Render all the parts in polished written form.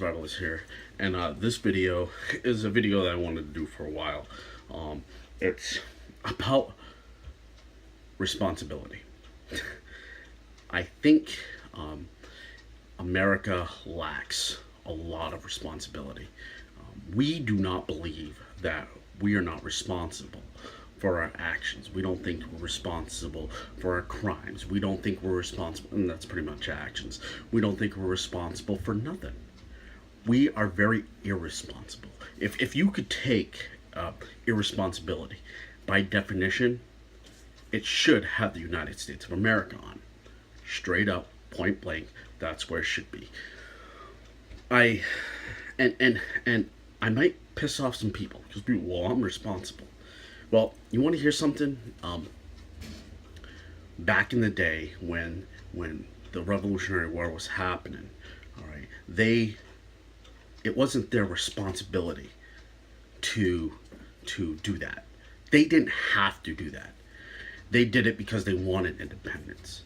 Survivalist here, and this video is a video that I wanted to do for a while. It's about responsibility. I think America lacks a lot of responsibility. We do not believe that we are not responsible for our actions. We don't think we're responsible for our crimes. We don't think we're responsible, and that's pretty much actions. We don't think we're responsible for nothing. We are very irresponsible. If you could take irresponsibility, by definition, it should have the United States of America on. Straight up, point blank, that's where it should be. I might piss off some people because well, I'm responsible. Well, you want to hear something? Back in the day when the Revolutionary War was happening, all right, it wasn't their responsibility to do that. They didn't have to do that. They did it because they wanted independence.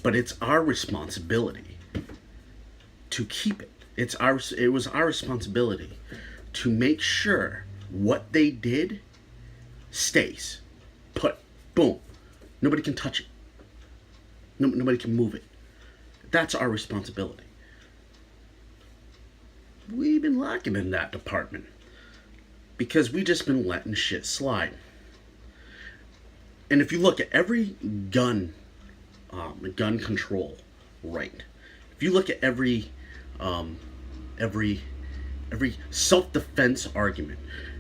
But it's our responsibility to keep it. It was our responsibility to make sure what they did stays put. Boom. Nobody can touch it. Nobody can move it. That's our responsibility. We've been lacking in that department because we just been letting shit slide. And if you look at every gun control right, if you look at every self-defense argument,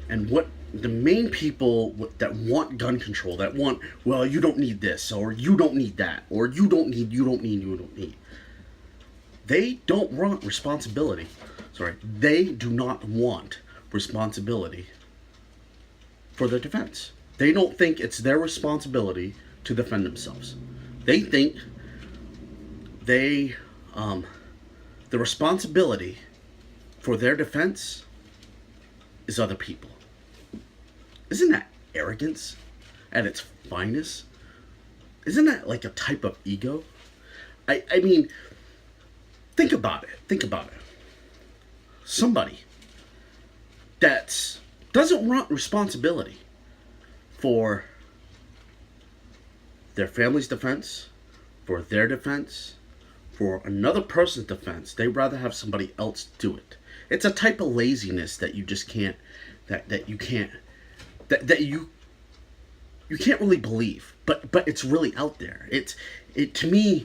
and what the main people that want gun control, that want, well, you don't need this, or you don't need that, or you don't need. They don't want responsibility. They do not want responsibility for their defense. They don't think it's their responsibility to defend themselves. They think the responsibility for their defense is other people. Isn't that arrogance at its finest? Isn't that like a type of ego? I mean, think about it. Somebody that doesn't want responsibility for their family's defense, for their defense, for another person's defense, they'd rather have somebody else do it. It's a type of laziness that you just can't, that you can't really believe, but it's really out there. To me,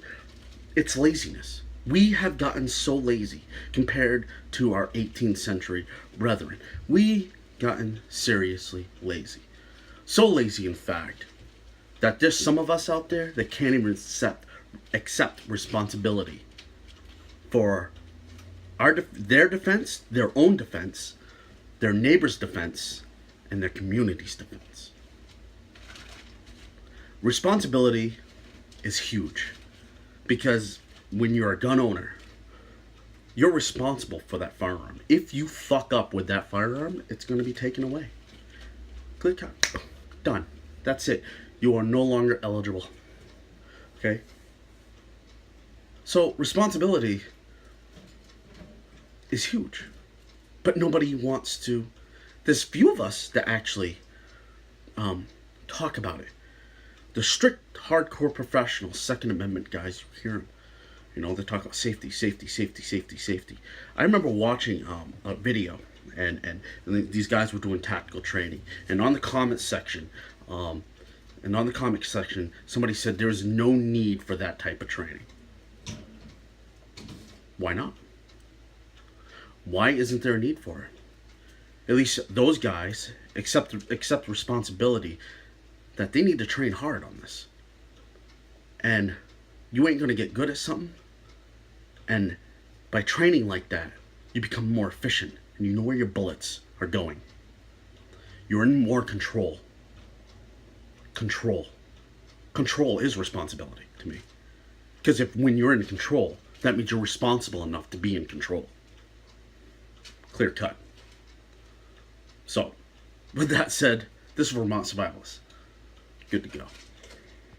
it's laziness. We have gotten so lazy compared to our 18th century brethren. We gotten seriously lazy. So lazy, in fact, that there's some of us out there that can't even accept responsibility for their defense, their own defense, their neighbor's defense, and their community's defense. Responsibility is huge because when you're a gun owner, you're responsible for that firearm. If you fuck up with that firearm, it's going to be taken away. Clear cut. Done. That's it. You are no longer eligible. Okay? So, responsibility is huge. But nobody wants to. There's few of us that actually talk about it. The strict, hardcore professional Second Amendment guys, you hear them. You know, they talk about safety. I remember watching a video, and these guys were doing tactical training. And on the comment section, somebody said there's no need for that type of training. Why not? Why isn't there a need for it? At least those guys accept responsibility that they need to train hard on this. And you ain't going to get good at something. And by training like that, you become more efficient and you know where your bullets are going. You're in more control. Control is responsibility to me. Because when you're in control, that means you're responsible enough to be in control. Clear cut. So, with that said, this is Vermont Survivalist. Good to go.